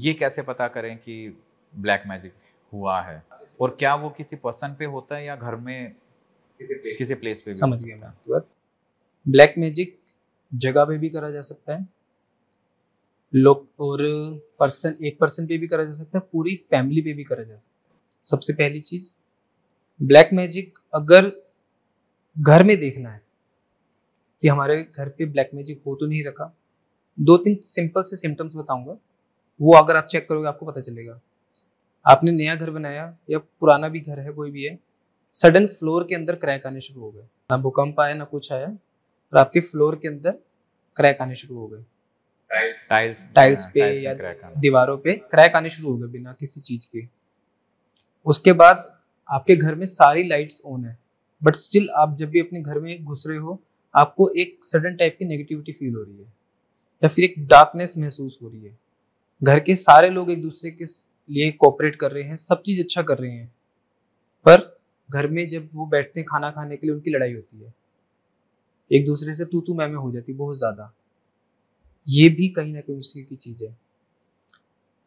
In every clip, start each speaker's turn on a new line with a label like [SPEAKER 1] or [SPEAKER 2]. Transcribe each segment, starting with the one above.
[SPEAKER 1] ये कैसे पता करें कि ब्लैक मैजिक हुआ है, और क्या वो किसी पर्सन पे होता है या घर में किसी प्लेस पे भी?
[SPEAKER 2] समझ गया मैं आपकी बात। ब्लैक मैजिक जगह पे भी करा जा सकता है, लोग और एक पर्सन पे भी करा जा सकता है, पूरी फैमिली पे भी करा जा सकता है। सबसे पहली चीज, ब्लैक मैजिक अगर घर में देखना है कि हमारे घर पे ब्लैक मैजिक हो तो नहीं रखा, 2-3 सिंपल से सिम्टम्स बताऊंगा, वो अगर आप चेक करोगे आपको पता चलेगा। आपने नया घर बनाया या पुराना भी घर है, कोई भी है, सडन फ्लोर के अंदर क्रैक आने शुरू हो गए, ना भूकंप आया ना कुछ आया, और आपके फ्लोर के अंदर क्रैक आने शुरू हो गए, टाइल्स पे या दीवारों पे क्रैक आने शुरू हो गए बिना किसी चीज के। उसके बाद आपके घर में सारी लाइट्स ऑन है, बट स्टिल आप जब भी अपने घर में घुस रहे हो आपको एक सडन टाइप की नेगेटिविटी फील हो रही है, या फिर एक डार्कनेस महसूस हो रही है। घर के सारे लोग एक दूसरे के लिए कोऑपरेट कर रहे हैं, सब चीज अच्छा कर रहे हैं, पर घर में जब वो बैठते हैं खाना खाने के लिए उनकी लड़ाई होती है, एक दूसरे से तू मैं हो जाती है बहुत ज्यादा। ये भी कहीं ना कहीं उसी की चीज है।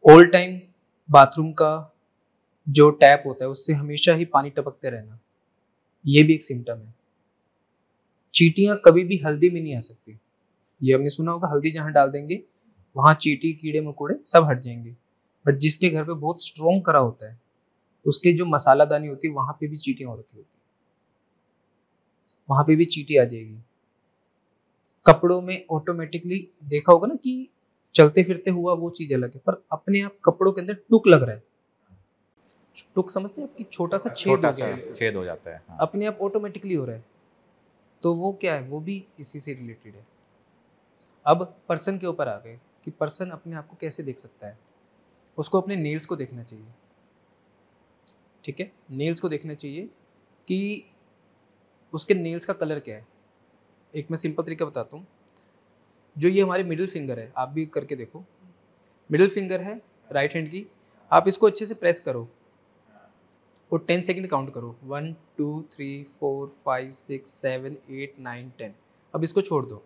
[SPEAKER 2] ऑल टाइम बाथरूम का जो टैप होता है उससे हमेशा ही पानी टपकते रहना, ये भी एक सिम्टम है। चींटियां कभी भी हल्दी में नहीं आ सकती, ये हमने सुना होगा, हल्दी जहां डाल देंगे वहां चींटी कीड़े मकोड़े सब हट जाएंगे, बट जिसके घर पे बहुत स्ट्रॉन्ग करा होता है उसके जो मसालादानी होती है वहां पे भी चींटियां हो रखी होती है, वहां पे भी चींटी आ जाएगी। कपड़ों में ऑटोमेटिकली देखा होगा ना कि चलते फिरते हुआ वो चीज अलग है, पर अपने आप कपड़ों के अंदर टुक लग रहा है, टुक समझते हैं आपकी, छोटा सा छेद हो गया है,
[SPEAKER 1] छेद हो जाता है, हाँ।
[SPEAKER 2] अपने आप ऑटोमेटिकली हो रहा है, तो वो क्या है, वो भी इसी से रिलेटेड है। अब पर्सन के ऊपर आ गए कि पर्सन अपने आप को कैसे देख सकता है। उसको अपने नेल्स को देखना चाहिए, ठीक है, नेल्स को देखना चाहिए कि उसके नेल्स का कलर क्या है। एक मैं सिंपल तरीका बताता हूँ, जो ये हमारी मिडिल फिंगर है, आप भी करके देखो, मिडिल फिंगर है राइट हैंड की, आप इसको अच्छे से प्रेस करो और 10 सेकंड काउंट करो, 1 2 3 4 5 6 7 8 9 10। अब इसको छोड़ दो,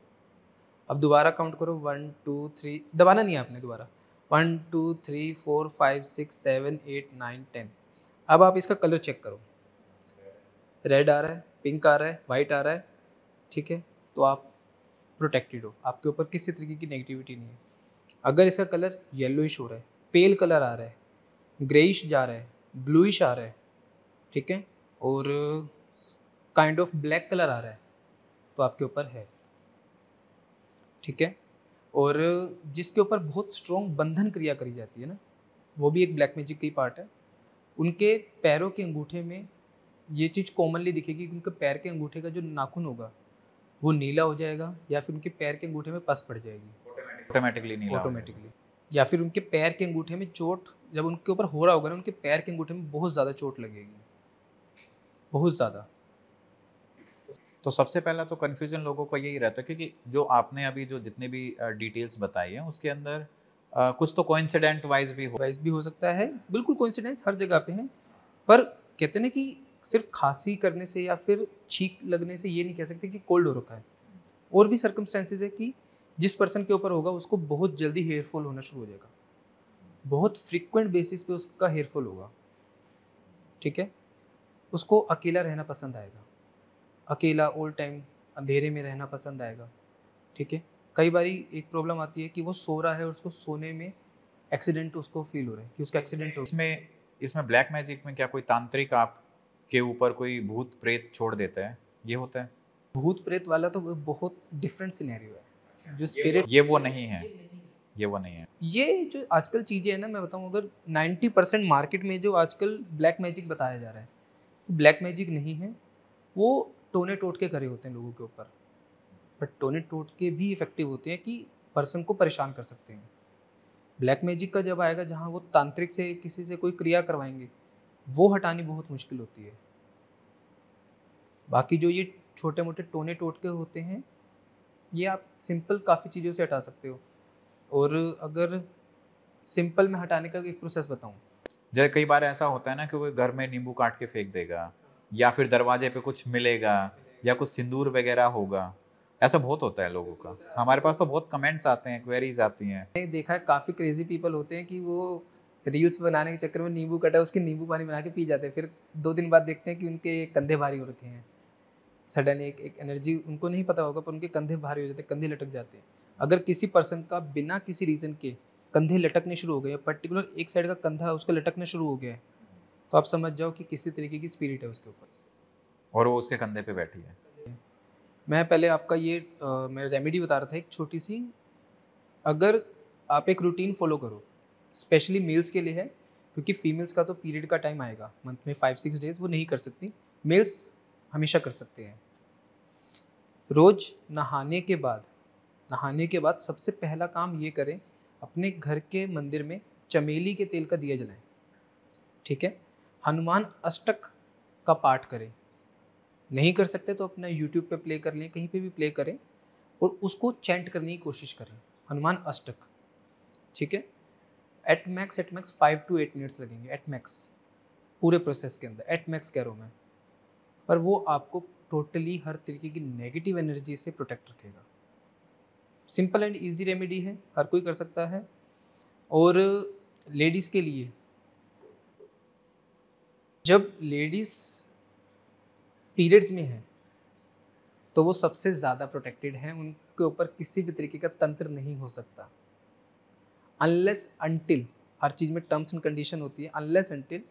[SPEAKER 2] अब दोबारा काउंट करो, 1 2 3, दबाना नहीं है आपने, दोबारा 1 2 3 4 5 6 7 8 9 10। अब आप इसका कलर चेक करो, रेड आ रहा है, पिंक आ रहा है, वाइट आ रहा है, ठीक है, तो आप प्रोटेक्टेड हो, आपके ऊपर किसी तरीके की नेगेटिविटी नहीं है। अगर इसका कलर येलोइश हो रहा है, पेल कलर आ रहा है, ग्रेइश जा रहा है, ब्लूइश आ रहा है, ठीक है, और काइंड ऑफ ब्लैक कलर आ रहा है, तो आपके ऊपर है, ठीक है। और जिसके ऊपर बहुत स्ट्रॉन्ग बंधन क्रिया करी जाती है ना, वो भी एक ब्लैक मैजिक की पार्ट है। उनके पैरों के अंगूठे में ये चीज़ कॉमनली दिखेगी कि उनके पैर के अंगूठे का जो नाखून होगा वो नीला हो जाएगा, या फिर उनके पैर के अंगूठे में पस पड़ जाएगी
[SPEAKER 1] ऑटोमेटिकली नीला हो
[SPEAKER 2] ऑटोमेटिकली, या फिर उनके पैर के अंगूठे में चोट जब उनके ऊपर हो रहा होगा ना, उनके पैर के अंगूठे में बहुत ज़्यादा चोट लगेगी, बहुत ज़्यादा।
[SPEAKER 1] तो सबसे पहला तो कन्फ्यूजन लोगों को यही रहता है, क्योंकि जो आपने अभी जो जितने भी डिटेल्स बताई हैं उसके अंदर कुछ तो कोइंसिडेंट वाइज भी हो
[SPEAKER 2] सकता है, बिल्कुल कोइंसिडेंस हर जगह पे है, पर कहते हैं ना कि सिर्फ खांसी करने से या फिर छींक लगने से ये नहीं कह सकते कि कोल्ड हो रखा है। और भी सर्कमस्टेंसेज है कि जिस पर्सन के ऊपर होगा उसको बहुत जल्दी हेयर फॉल होना शुरू हो जाएगा, बहुत फ्रीक्वेंट बेसिस पे उसका हेयर फॉल होगा, ठीक है। उसको अकेला रहना पसंद आएगा, अकेला ऑल टाइम अंधेरे में रहना पसंद आएगा, ठीक है। कई बार एक प्रॉब्लम आती है कि वो सो रहा है और उसको सोने में एक्सीडेंट उसको फील हो रहा है कि उसका एक्सीडेंट हो।
[SPEAKER 1] इसमें ब्लैक मैजिक में क्या कोई तांत्रिक आपके ऊपर कोई भूत प्रेत छोड़ देता है, ये होता है?
[SPEAKER 2] भूत प्रेत वाला तो बहुत डिफरेंट सिनेरियो है, जो स्पिरिट
[SPEAKER 1] ये वो नहीं है, ये वो नहीं है।
[SPEAKER 2] ये जो आजकल चीज़ें हैं ना, मैं बताऊं, अगर 90% मार्केट में जो आजकल ब्लैक मैजिक बताया जा रहा है, ब्लैक मैजिक नहीं है, वो टोने टोटके करे होते हैं लोगों के ऊपर, बट टोने टोटके भी इफेक्टिव होते हैं कि पर्सन को परेशान कर सकते हैं। ब्लैक मैजिक का जब आएगा जहाँ वो तांत्रिक से किसी से कोई क्रिया करवाएंगे, वो हटानी बहुत मुश्किल होती है। बाकी जो ये छोटे मोटे टोने टोटके होते हैं, ये आप सिंपल काफ़ी चीज़ों से हटा सकते हो। और अगर सिंपल में हटाने का एक प्रोसेस बताऊं,
[SPEAKER 1] जैसे कई बार ऐसा होता है ना कि कोई घर में नींबू काट के फेंक देगा, या फिर दरवाजे पे कुछ मिलेगा, या कुछ सिंदूर वगैरह होगा, ऐसा बहुत होता है लोगों का। हमारे पास तो बहुत कमेंट्स आते हैं, क्वेरीज आती हैं।
[SPEAKER 2] मैंने देखा है काफ़ी क्रेजी पीपल होते हैं कि वो रील्स बनाने के चक्कर में नींबू कटा है उसके नींबू पानी बना के पी जाते हैं, फिर 2 दिन बाद देखते हैं कि उनके कंधे भारी हो रखे हैं। सडन एक एनर्जी उनको नहीं पता होगा पर उनके कंधे भारी हो जाते हैं, कंधे लटक जाते हैं। अगर किसी पर्सन का बिना किसी रीज़न के कंधे लटकने शुरू हो गए, पर्टिकुलर एक साइड का कंधा उसका लटकना शुरू हो गया है, तो आप समझ जाओ कि किसी तरीके की स्पिरिट है उसके ऊपर।
[SPEAKER 1] और वो उसके कंधे पे बैठी है।
[SPEAKER 2] मैं पहले आपका ये मैं रेमेडी बता रहा था एक छोटी सी। अगर आप एक रूटीन फॉलो करो, स्पेशली मेल्स के लिए है, क्योंकि फीमेल्स का तो पीरियड का टाइम आएगा मंथ में 5-6 डेज, वो नहीं कर सकती। मेल्स हमेशा कर सकते हैं। रोज नहाने के बाद सबसे पहला काम ये करें, अपने घर के मंदिर में चमेली के तेल का दिया जलाएं। ठीक है। हनुमान अष्टक का पाठ करें। नहीं कर सकते तो अपना यूट्यूब पे प्ले कर लें, कहीं पे भी प्ले करें और उसको चैंट करने की कोशिश करें, हनुमान अष्टक। ठीक है। एट मैक्स 5 to 8 मिनट्स लगेंगे, एट मैक्स, पूरे प्रोसेस के अंदर एट मैक्स कह रहा हूँ मैं। पर वो आपको टोटली हर तरीके की नेगेटिव एनर्जी से प्रोटेक्ट रखेगा। सिंपल एंड इजी रेमेडी है, हर कोई कर सकता है। और लेडीज़ के लिए, जब लेडीज़ पीरियड्स में है तो वो सबसे ज़्यादा प्रोटेक्टेड हैं, उनके ऊपर किसी भी तरीके का तंत्र नहीं हो सकता अनलेस अनटिल, हर चीज़ में टर्म्स एंड कंडीशन होती है, अनलेस अनटिल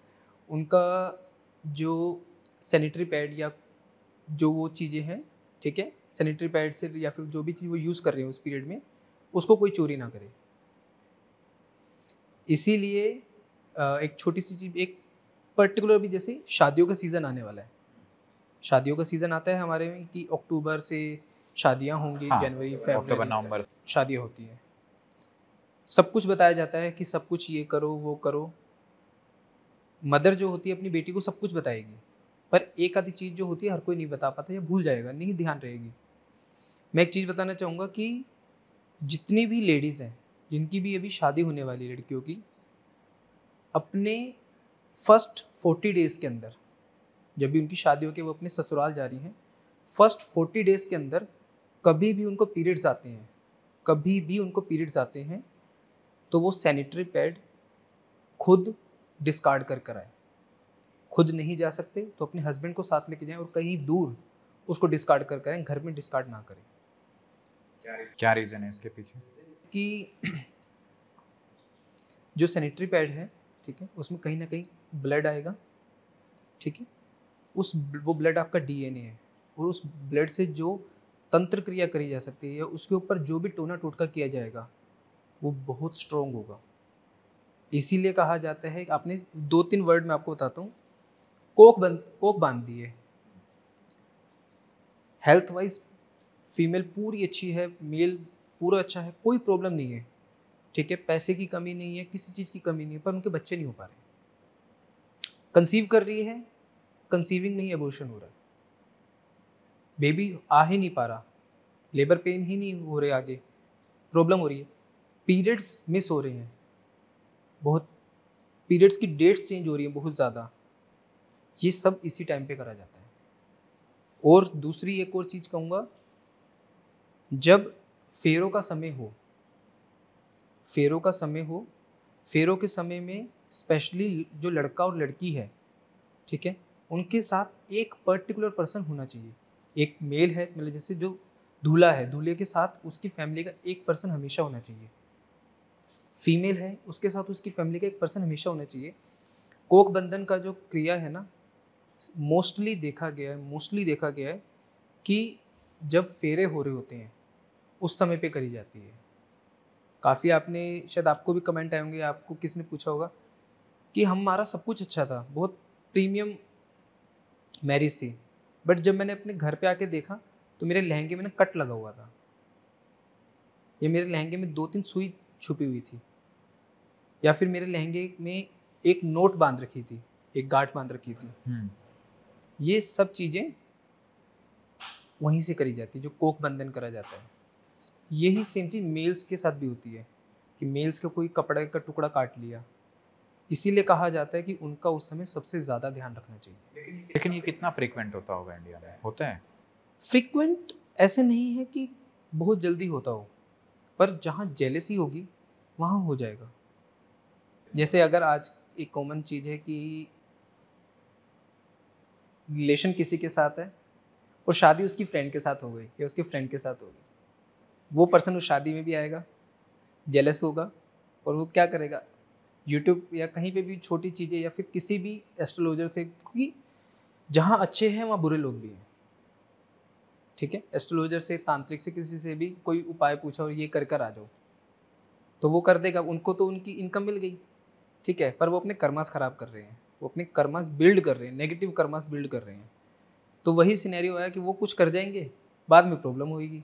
[SPEAKER 2] उनका जो सैनिटरी पैड या जो वो चीज़ें हैं, ठीक है, सैनिटरी पैड से या फिर जो भी चीज़ वो यूज़ कर रहे हैं उस पीरियड में, उसको कोई चोरी ना करे। इसीलिए एक छोटी सी चीज़, एक पर्टिकुलर भी, जैसे शादियों का सीज़न आने वाला है, शादियों का सीज़न आता है हमारे में कि अक्टूबर से शादियां होंगी,
[SPEAKER 1] हाँ,
[SPEAKER 2] जनवरी
[SPEAKER 1] अक्टूबर
[SPEAKER 2] फरवरी
[SPEAKER 1] नवंबर।
[SPEAKER 2] तक शादियां होती हैं। सब कुछ बताया जाता है कि सब कुछ ये करो वो करो। मदर जो होती है अपनी बेटी को सब कुछ बताएगी, पर एक आधी चीज़ जो होती है हर कोई नहीं बता पाता या भूल जाएगा, नहीं ध्यान रहेगी। मैं एक चीज़ बताना चाहूँगा कि जितनी भी लेडीज़ हैं, जिनकी भी अभी शादी होने वाली है लड़कियों की, अपने फर्स्ट 40 डेज़ के अंदर, जब भी उनकी शादी होकर वो अपने ससुराल जा रही हैं, फर्स्ट 40 डेज़ के अंदर कभी भी उनको पीरियड्स आते हैं, कभी भी उनको पीरियड्स आते हैं, तो वो सैनिटरी पैड खुद डिस्कार्ड कर कर आए। खुद नहीं जा सकते तो अपने हस्बैंड को साथ लेके जाएं और कहीं दूर उसको डिस्कार्ड कर करें, घर में डिस्कार्ड ना करें।
[SPEAKER 1] क्या रीज़न है इसके पीछे?
[SPEAKER 2] कि जो सैनिटरी पैड है, ठीक है, उसमें कहीं ना कहीं ब्लड आएगा। ठीक है। वो ब्लड आपका डीएनए है और उस ब्लड से जो तंत्र क्रिया करी जा सकती है या उसके ऊपर जो भी टोना टोटका किया जाएगा वो बहुत स्ट्रोंग होगा। इसीलिए कहा जाता है कि आपने 2-3 वर्ड में आपको बताता हूँ, कोक बांध दिए। हेल्थ वाइज फीमेल पूरी अच्छी है, मेल पूरा अच्छा है, कोई प्रॉब्लम नहीं है। ठीक है, पैसे की कमी नहीं है, किसी चीज़ की कमी नहीं है, पर उनके बच्चे नहीं हो पा रहे। कंसीव कर रही है, कंसीविंग में ही एबॉर्शन हो रहा है, बेबी आ ही नहीं पा रहा, लेबर पेन ही नहीं हो रहे, आगे प्रॉब्लम हो रही है, पीरियड्स मिस हो रहे हैं बहुत, पीरियड्स की डेट्स चेंज हो रही हैं बहुत ज़्यादा। ये सब इसी टाइम पे करा जाता है। और दूसरी एक और चीज़ कहूँगा, जब फेरों का समय हो, फेरों का समय हो, फेरों के समय में स्पेशली जो लड़का और लड़की है, ठीक है, उनके साथ एक पर्टिकुलर पर्सन होना चाहिए। एक मेल है, मतलब जैसे जो दूल्हा है, दूल्हे के साथ उसकी फैमिली का एक पर्सन हमेशा होना चाहिए। फीमेल है, उसके साथ उसकी फैमिली का एक पर्सन हमेशा होना चाहिए। कोक बंधन का जो क्रिया है ना, मोस्टली देखा गया है कि जब फेरे हो रहे होते हैं उस समय पे करी जाती है। काफ़ी आपने, शायद आपको भी कमेंट आए होंगे, आपको किसी ने पूछा होगा कि हमारा सब कुछ अच्छा था, बहुत प्रीमियम मैरिज थी, बट जब मैंने अपने घर पे आके देखा तो मेरे लहंगे में ना कट लगा हुआ था, या मेरे लहंगे में 2-3 सुई छुपी हुई थी, या फिर मेरे लहंगे में एक नोट बांध रखी थी, एक गांठ बांध रखी थी। ये सब चीज़ें वहीं से करी जाती है, जो कोक बंधन करा जाता है। यही सेम चीज़ मेल्स के साथ भी होती है कि मेल्स का कोई कपड़े का टुकड़ा काट लिया, इसीलिए कहा जाता है कि उनका उस समय सबसे ज़्यादा ध्यान रखना चाहिए।
[SPEAKER 1] लेकिन ये कितना फ्रीक्वेंट होता होगा इंडिया में? होता है?
[SPEAKER 2] फ्रीक्वेंट ऐसे नहीं है कि बहुत जल्दी होता हो, पर जहाँ जेलेसी होगी वहाँ हो जाएगा। जैसे अगर आज एक कॉमन चीज़ है कि रिलेशन किसी के साथ है और शादी उसकी फ्रेंड के साथ हो गई या उसके फ्रेंड के साथ हो गई, वो पर्सन उस शादी में भी आएगा, जेलस होगा, और वो क्या करेगा, यूट्यूब या कहीं पे भी छोटी चीज़ें या फिर किसी भी एस्ट्रोलॉजर से, क्योंकि जहाँ अच्छे हैं वहाँ बुरे लोग भी हैं, ठीक है। एस्ट्रोलॉजर से, तांत्रिक से, किसी से भी कोई उपाय पूछा और ये कर आ जाओ, तो वो कर देगा, उनको तो उनकी इनकम मिल गई, ठीक है, पर वो अपने कर्मास खराब कर रहे हैं, वो अपने कर्मास बिल्ड कर रहे हैं, नेगेटिव कर्मास बिल्ड कर रहे हैं। तो वही सिनेरियो है कि वो कुछ कर जाएंगे, बाद में प्रॉब्लम होगी।